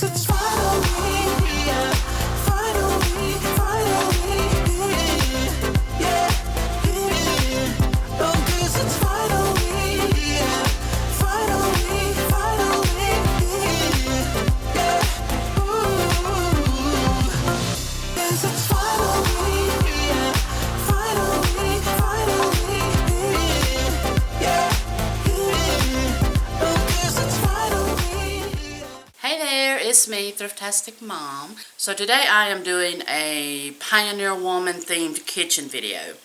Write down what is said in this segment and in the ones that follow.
it's finally, yeah, finally, yeah, yeah. Oh, 'cause it's finally, yeah, finally, yeah. Ooh. 'Cause it's finally, yeah, finally, yeah, yeah. Oh, 'cause it's finally. Hey there, it's me, Thriftastic Mom. So today I am doing a Pioneer Woman themed kitchen video.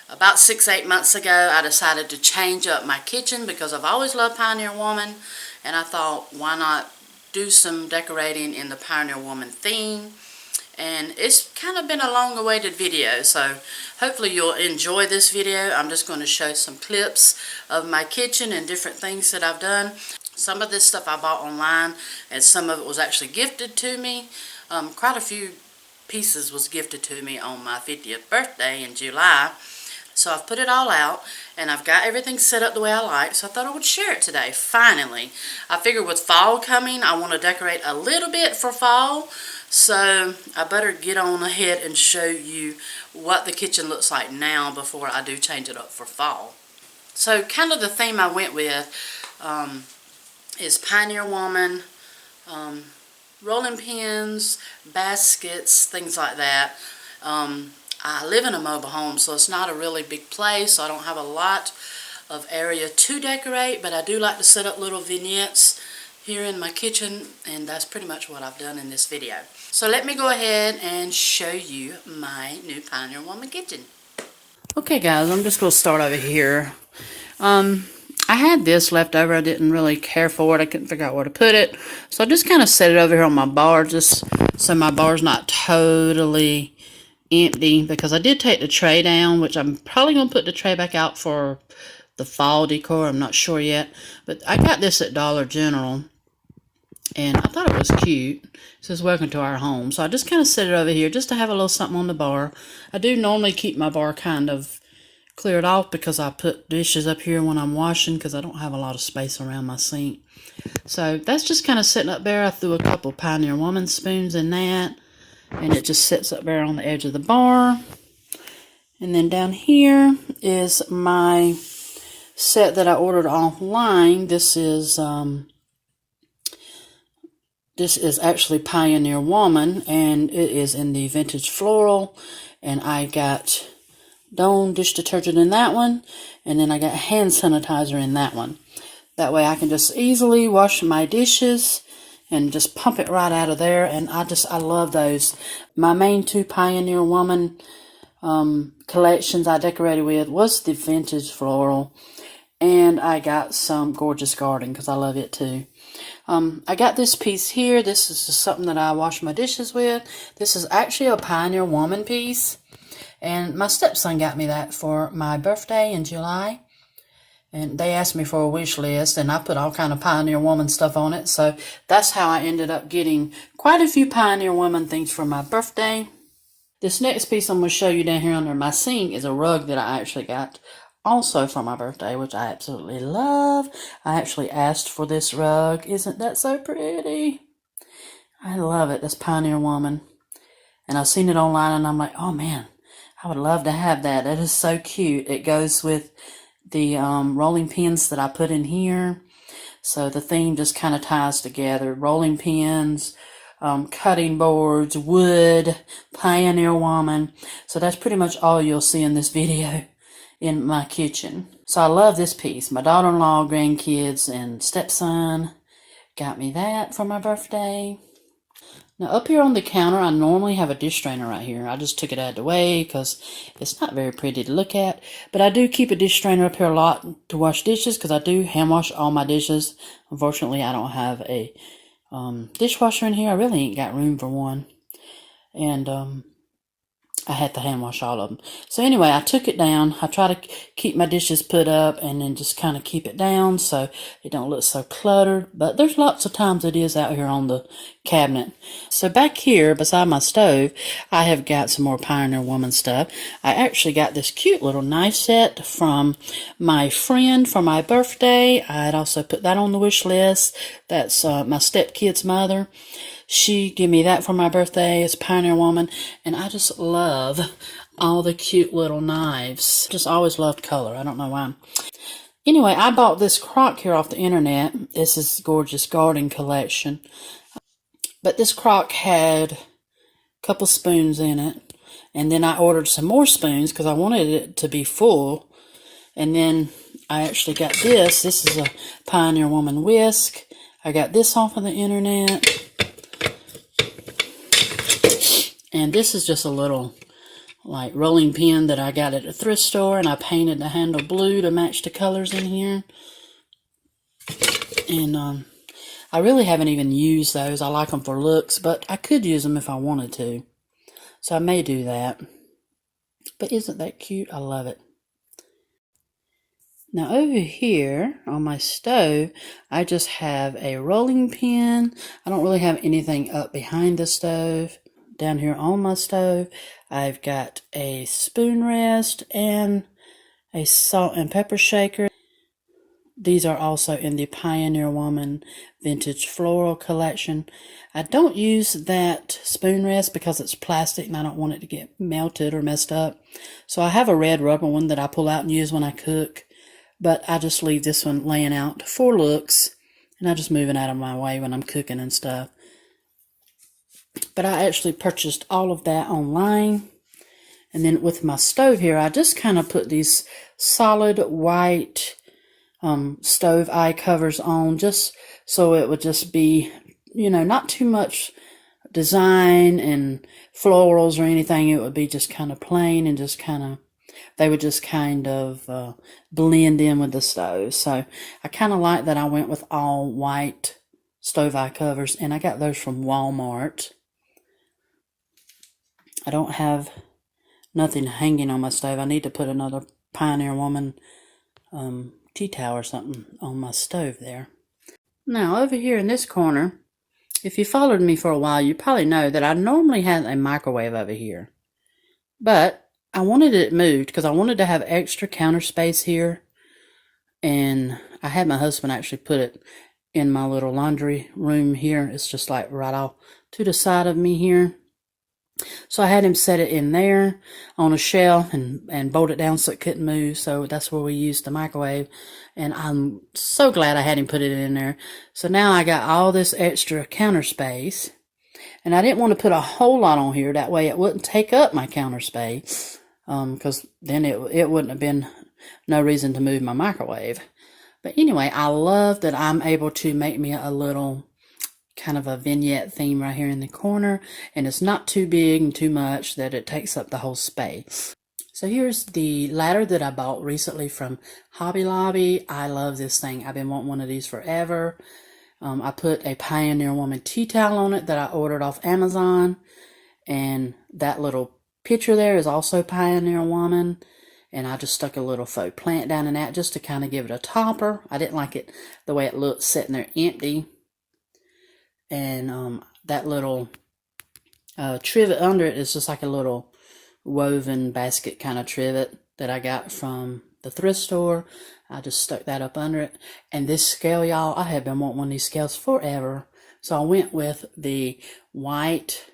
About 6-8 months ago, I decided to change up my kitchen because I've always loved Pioneer Woman, and I thought, why not do some decorating in the Pioneer Woman theme? And it's kind of been a long-awaited video, so hopefully you'll enjoy this video. I'm just going to show some clips of my kitchen and different things that I've done. Some of this stuff I bought online, and some of it was actually gifted to me. Quite a few pieces was gifted to me on my 50th birthday in July. So I've put it all out, and I've got everything set up the way I like, so I thought I would share it today, finally. I figured with fall coming, I want to decorate a little bit for fall, so I better get on ahead and show you what the kitchen looks like now before I do change it up for fall. So kind of the theme I went with is Pioneer Woman, rolling pins, baskets, things like that. I live in a mobile home, so it's not a really big place, so I don't have a lot of area to decorate, but I do like to set up little vignettes here in my kitchen, and that's pretty much what I've done in this video. So let me go ahead and show you my new Pioneer Woman kitchen. Okay guys, I'm just going to start over here. I had this left over. I didn't really care for it. I couldn't figure out where to put it. So I just kind of set it over here on my bar, just so my bar's not totally empty, because I did take the tray down, which I'm probably going to put the tray back out for the fall decor. I'm not sure yet. But I got this at Dollar General, and I thought it was cute. It says, welcome to our home. So I just kind of set it over here just to have a little something on the bar. I do normally keep my bar kind of cleared off because I put dishes up here when I'm washing, because I don't have a lot of space around my sink. So that's just kind of sitting up there. I threw a couple Pioneer Woman spoons in that, and it just sits up there on the edge of the bar. And then down here is my set that I ordered offline. This is actually Pioneer Woman, and it is in the vintage floral, and I got Dawn dish detergent in that one, and then I got hand sanitizer in that one. That way I can just easily wash my dishes and just pump it right out of there, and I love those. My main two Pioneer Woman collections I decorated with was the vintage floral, and I got some Gorgeous Garden because I love it too. I got this piece here. This is just something that I wash my dishes with. This is actually a Pioneer Woman piece, and my stepson got me that for my birthday in July. And they asked me for a wish list, and I put all kind of Pioneer Woman stuff on it. So that's how I ended up getting quite a few Pioneer Woman things for my birthday. This next piece I'm going to show you down here under my sink is a rug that I actually got also for my birthday, which I absolutely love. I actually asked for this rug. Isn't that so pretty? I love it. This Pioneer Woman. And I've seen it online, and I'm like, oh man, I would love to have that. That is so cute. It goes with the rolling pins that I put in here. So the theme just kind of ties together. Rolling pins, cutting boards, wood, Pioneer Woman. So that's pretty much all you'll see in this video in my kitchen. So I love this piece. My daughter-in-law, grandkids, and stepson got me that for my birthday. Now up here on the counter, I normally have a dish strainer right here. I just took it out of the way because it's not very pretty to look at. But I do keep a dish strainer up here a lot to wash dishes, because I do hand wash all my dishes. Unfortunately, I don't have a dishwasher in here. I really ain't got room for one. And I had to hand wash all of them. So anyway, I took it down. I try to keep my dishes put up and then just kind of keep it down so it don't look so cluttered. But there's lots of times it is out here on the cabinet. So back here beside my stove, I have got some more Pioneer Woman stuff. I actually got this cute little knife set from my friend for my birthday. I'd also put that on the wish list. That's my stepkid's mother. She gave me that for my birthday. It's Pioneer Woman. And I just love all the cute little knives. Just always loved color. I don't know why. Anyway, I bought this crock here off the internet. This is Gorgeous Garden Collection. But this crock had a couple spoons in it. And then I ordered some more spoons because I wanted it to be full. And then I actually got this. This is a Pioneer Woman Whisk. I got this off of the internet. And this is just a little, like, rolling pin that I got at a thrift store. And I painted the handle blue to match the colors in here. And I really haven't even used those. I like them for looks, but I could use them if I wanted to. So I may do that. But isn't that cute? I love it. Now over here on my stove, I just have a rolling pin. I don't really have anything up behind the stove. Down here on my stove, I've got a spoon rest and a salt and pepper shaker. These are also in the Pioneer Woman Vintage Floral Collection. I don't use that spoon rest because it's plastic and I don't want it to get melted or messed up. So I have a red rubber one that I pull out and use when I cook. But I just leave this one laying out for looks. And I just move it out of my way when I'm cooking and stuff. But I actually purchased all of that online. And then with my stove here, I just kind of put these solid white stove eye covers on, just so it would just be, you know, not too much design and florals or anything. It would be just kind of plain and just kind of, they would just kind of blend in with the stove. So I kind of like that I went with all white stove eye covers, and I got those from Walmart. I don't have nothing hanging on my stove. I need to put another Pioneer Woman tea towel or something on my stove there. Now over here in this corner, if you followed me for a while, you probably know that I normally have a microwave over here. But I wanted it moved because I wanted to have extra counter space here. And I had my husband actually put it in my little laundry room here. It's just like right off to the side of me here. So I had him set it in there on a shelf and bolt it down so it couldn't move. So that's where we used the microwave. And I'm so glad I had him put it in there. So now I got all this extra counter space. And I didn't want to put a whole lot on here. That way it wouldn't take up my counter space. Because then it wouldn't have been no reason to move my microwave. But anyway, I love that I'm able to make me a little kind of a vignette theme right here in the corner, and it's not too big and too much that it takes up the whole space. So here's the ladder that I bought recently from Hobby Lobby. I love this thing. I've been wanting one of these forever. I put a Pioneer Woman tea towel on it that I ordered off Amazon, and that little picture there is also Pioneer Woman, and I just stuck a little faux plant down in that just to kind of give it a topper. I didn't like it the way it looked sitting there empty. And that little trivet under it is just like a little woven basket kind of trivet that I got from the thrift store. I just stuck that up under it. And this scale, y'all, I have been wanting one of these scales forever. So I went with the white.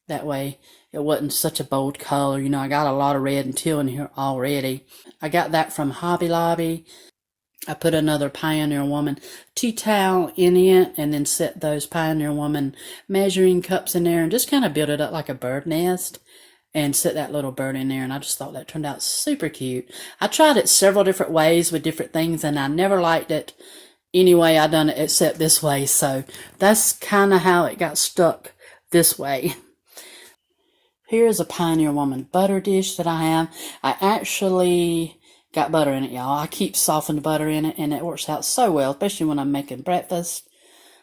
That way it wasn't such a bold color. You know, I got a lot of red and teal in here already. I got that from Hobby Lobby. I put another Pioneer Woman tea towel in it and then set those Pioneer Woman measuring cups in there and just kind of build it up like a bird nest and set that little bird in there. And I just thought that turned out super cute. I tried it several different ways with different things and I never liked it any way I done it except this way. So that's kind of how it got stuck this way. Here's a Pioneer Woman butter dish that I have. I actually got butter in it, y'all. I keep softened butter in it, and it works out so well, especially when I'm making breakfast.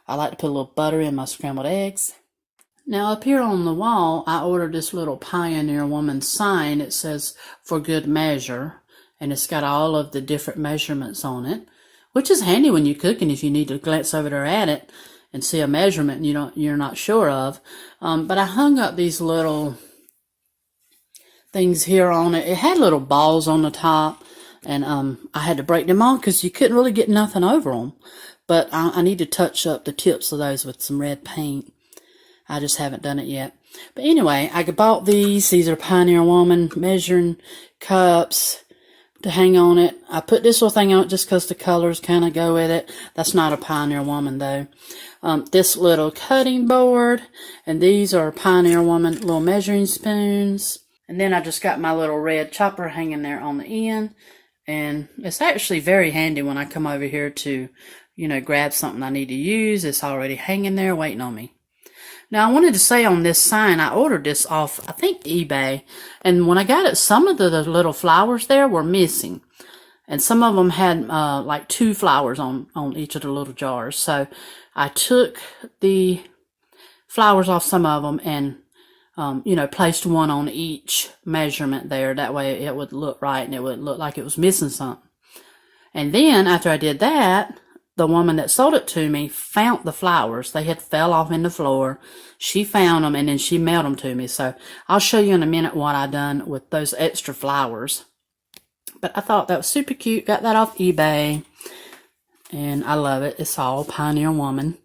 I like to put a little butter in my scrambled eggs. Now up here on the wall, I ordered this little Pioneer Woman sign. It says "For Good Measure," and it's got all of the different measurements on it, which is handy when you're cooking if you need to glance over there at it and see a measurement you're not sure of. But I hung up these little things here on it. It had little balls on the top, and I had to break them off because you couldn't really get nothing over them. But I need to touch up the tips of those with some red paint. I just haven't done it yet. But anyway, I bought these. These are Pioneer Woman measuring cups to hang on it. I put this little thing on it just because the colors kind of go with it. That's not a Pioneer Woman though. This little cutting board, and these are Pioneer Woman little measuring spoons. And then I just got my little red chopper hanging there on the end. And it's actually very handy when I come over here to, grab something I need to use. It's already hanging there waiting on me. Now, I wanted to say on this sign, I ordered this off, I think, eBay. And when I got it, some of the little flowers there were missing. And some of them had like 2 flowers on each of the little jars. So I took the flowers off some of them and, placed one on each measurement there. That way it would look right and it would look like it was missing something. And then after I did that, the woman that sold it to me found the flowers. They had fell off in the floor. She found them and then she mailed them to me. So I'll show you in a minute what I done with those extra flowers. But I thought that was super cute. Got that off eBay. And I love it. It's all Pioneer Woman.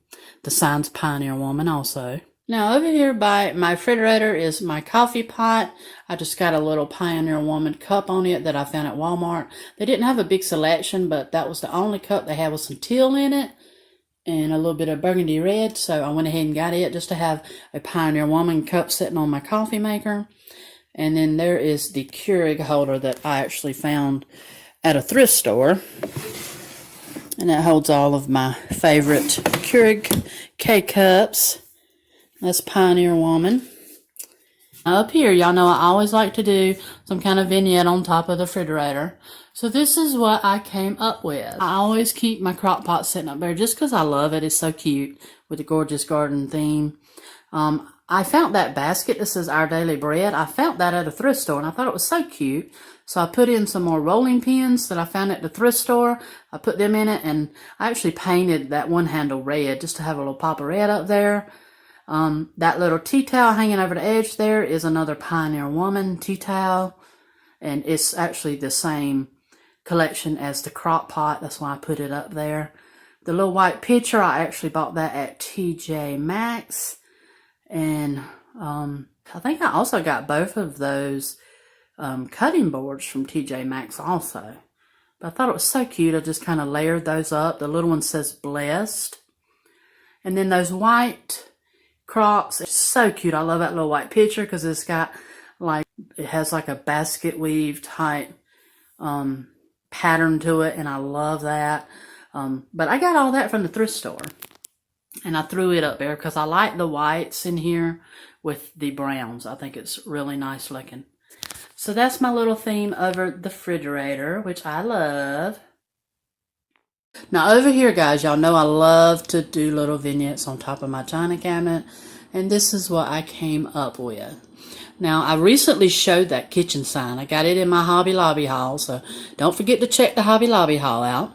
The sign's Pioneer Woman also. Now over here by my refrigerator is my coffee pot. I just got a little Pioneer Woman cup on it that I found at Walmart. They didn't have a big selection, but that was the only cup they had with some teal in it and a little bit of burgundy red. So I went ahead and got it just to have a Pioneer Woman cup sitting on my coffee maker. And then there is the Keurig holder that I actually found at a thrift store. And that holds all of my favorite Keurig K-cups. That's Pioneer Woman. Up here, y'all know I always like to do some kind of vignette on top of the refrigerator. So this is what I came up with. I always keep my crock pot sitting up there just because I love it. It's so cute with the gorgeous garden theme. I found that basket that says Our Daily Bread. I found that at a thrift store and I thought it was so cute. So I put in some more rolling pins that I found at the thrift store. I put them in it and I actually painted that one handle red just to have a little pop of red up there. That little tea towel hanging over the edge there is another Pioneer Woman tea towel. And it's actually the same collection as the crock pot. That's why I put it up there. The little white pitcher, I actually bought that at TJ Maxx. And I think I also got both of those cutting boards from TJ Maxx also. But I thought it was so cute. I just kind of layered those up. The little one says Blessed. And then those white crocks, it's so cute. I love that little white picture because it's got like, it has like a basket weave type pattern to it, and I love that. But I got all that from the thrift store and I threw it up there because I like the whites in here with the browns. I think it's really nice looking. So that's my little theme over the refrigerator, which I love. Now over here, guys, y'all know I love to do little vignettes on top of my china cabinet, and this is what I came up with. Now, I recently showed that kitchen sign. I got it in my Hobby Lobby haul, so don't forget to check the Hobby Lobby haul out.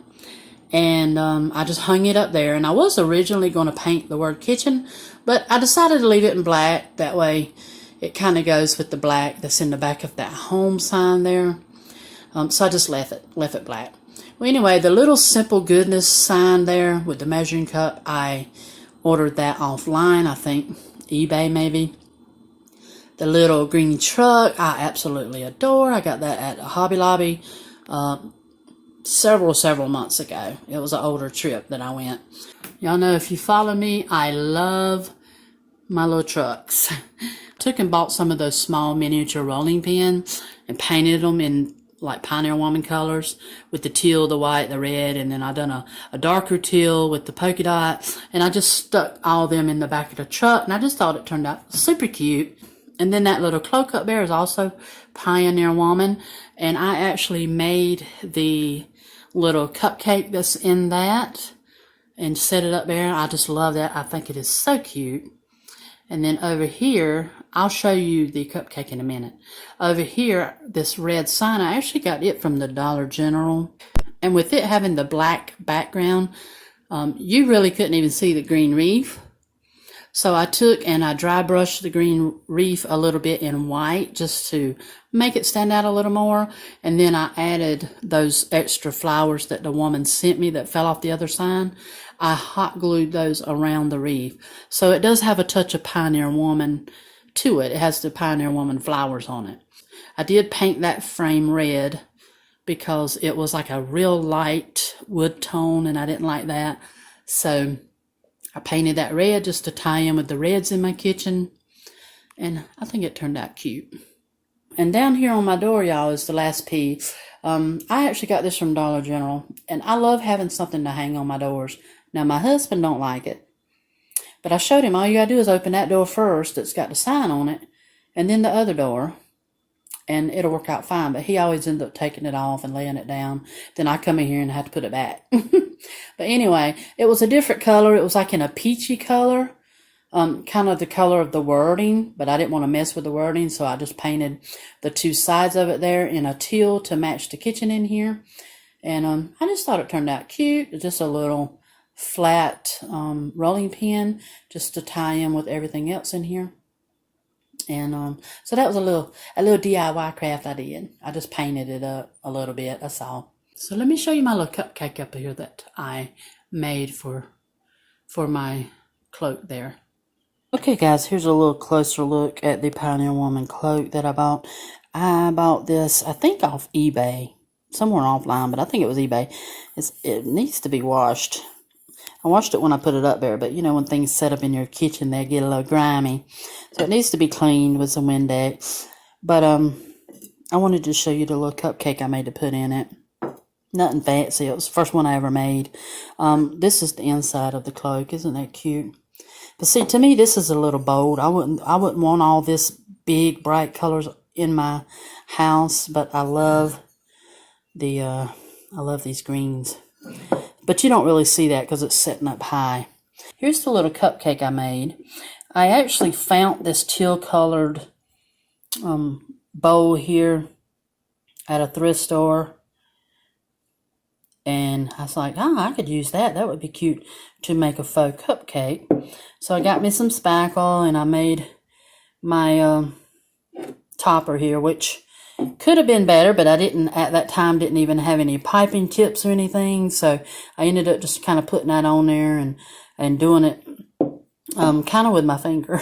And I just hung it up there, and I was originally going to paint the word kitchen, but I decided to leave it in black. That way it kind of goes with the black that's in the back of that home sign there. So I just left it black. Well, anyway, the little Simple Goodness sign there with the measuring cup, I ordered that offline, I think, eBay maybe. The little green truck, I absolutely adore. I got that at Hobby Lobby several months ago. It was an older trip that I went. Y'all know if you follow me, I love my little trucks. Took and bought some of those small miniature rolling pins and painted them in like Pioneer Woman colors with the teal, the white, the red, and then I done a darker teal with the polka dot, and I just stuck all of them in the back of the truck, and I just thought it turned out super cute. And then that little cloak up there is also Pioneer Woman, and I actually made the little cupcake that's in that and set it up there. I just love that. I think it is so cute. And then over here, I'll show you the cupcake in a minute. Over here, this red sign, I actually got it from the Dollar General. And with it having the black background, you really couldn't even see the green reef. So I took and I dry brushed the green reef a little bit in white just to make it stand out a little more. And then I added those extra flowers that the woman sent me that fell off the other side. I hot glued those around the reef. So it does have a touch of Pioneer Woman to it. It has the Pioneer Woman flowers on it. I did paint that frame red because it was like a real light wood tone and I didn't like that. So I painted that red just to tie in with the reds in my kitchen. And I think it turned out cute. And down here on my door, y'all, is the last piece. I actually got this from Dollar General. And I love having something to hang on my doors. Now, my husband don't like it. But I showed him all you gotta do is open that door first that's got the sign on it. And then the other door. And it'll work out fine. But he always ends up taking it off and laying it down. Then I come in here and have to put it back. But anyway, it was a different color. It was like in a peachy color. Kind of the color of the wording. But I didn't want to mess with the wording. So I just painted the two sides of it there in a teal to match the kitchen in here. And I just thought it turned out cute. Just a little flat rolling pin. Just to tie in with everything else in here. And so that was a little DIY craft I did. I just painted it up a little bit, that's all. So let me show you my little cupcake up here that I made for my cloak there. Okay guys, here's a little closer look at the Pioneer Woman cloak that I bought. I bought this, I think off eBay. Somewhere offline, but I think it was eBay. It needs to be washed. I washed it when I put it up there, but you know when things set up in your kitchen, they get a little grimy. So it needs to be cleaned with some Windex. But I wanted to show you the little cupcake I made to put in it. Nothing fancy. It was the first one I ever made. This is the inside of the cloak. Isn't that cute? But see, to me, this is a little bold. I wouldn't want all this big, bright colors in my house. But I love these greens. But you don't really see that because it's sitting up high. Here's the little cupcake I made. I actually found this teal colored bowl here at a thrift store. And I was like, oh, I could use that. That would be cute to make a faux cupcake. So I got me some spackle and I made my topper here, which could have been better, but I didn't, at that time, didn't even have any piping tips or anything. So I ended up just kind of putting that on there and doing it kind of with my finger.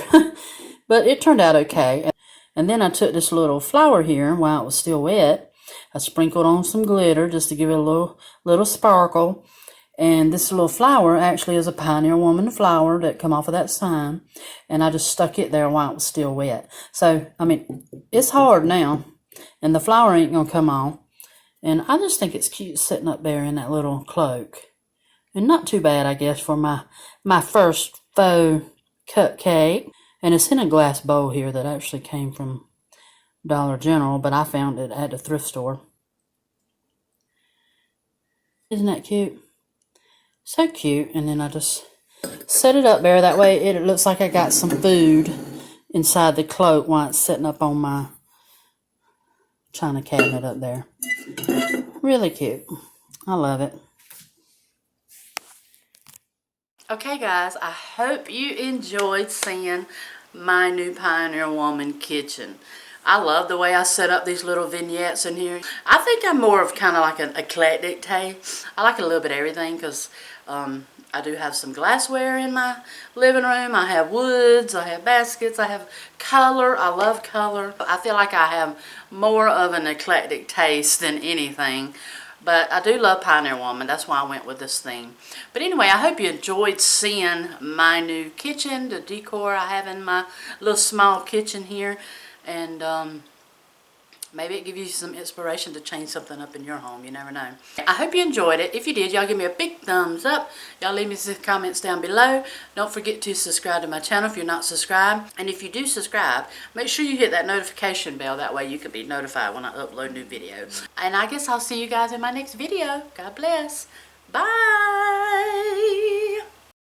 But it turned out okay. And then I took this little flower here while it was still wet. I sprinkled on some glitter just to give it a little sparkle. And this little flower actually is a Pioneer Woman flower that come off of that sign. And I just stuck it there while it was still wet. So, I mean, it's hard now. And the flower ain't going to come on. And I just think it's cute sitting up there in that little cloak. And not too bad, I guess, for my first faux cupcake. And it's in a glass bowl here that actually came from Dollar General. But I found it at the thrift store. Isn't that cute? So cute. And then I just set it up there. That way it looks like I got some food inside the cloak while it's sitting up on my china cabinet up there. Really cute. I love it. Okay guys, I hope you enjoyed seeing my new Pioneer Woman kitchen. I love the way I set up these little vignettes in here. I think I'm more of kind of like an eclectic taste. I like a little bit of everything because I do have some glassware in my living room. I have woods, I have baskets, I have color. I love color. I feel like I have more of an eclectic taste than anything. But I do love Pioneer Woman. That's why I went with this theme. But anyway, I hope you enjoyed seeing my new kitchen, the decor I have in my little small kitchen here. And maybe it gives you some inspiration to change something up in your home. You never know. I hope you enjoyed it. If you did, y'all give me a big thumbs up. Y'all leave me some comments down below. Don't forget to subscribe to my channel if you're not subscribed. And if you do subscribe, make sure you hit that notification bell. That way you can be notified when I upload new videos. And I guess I'll see you guys in my next video. God bless. Bye.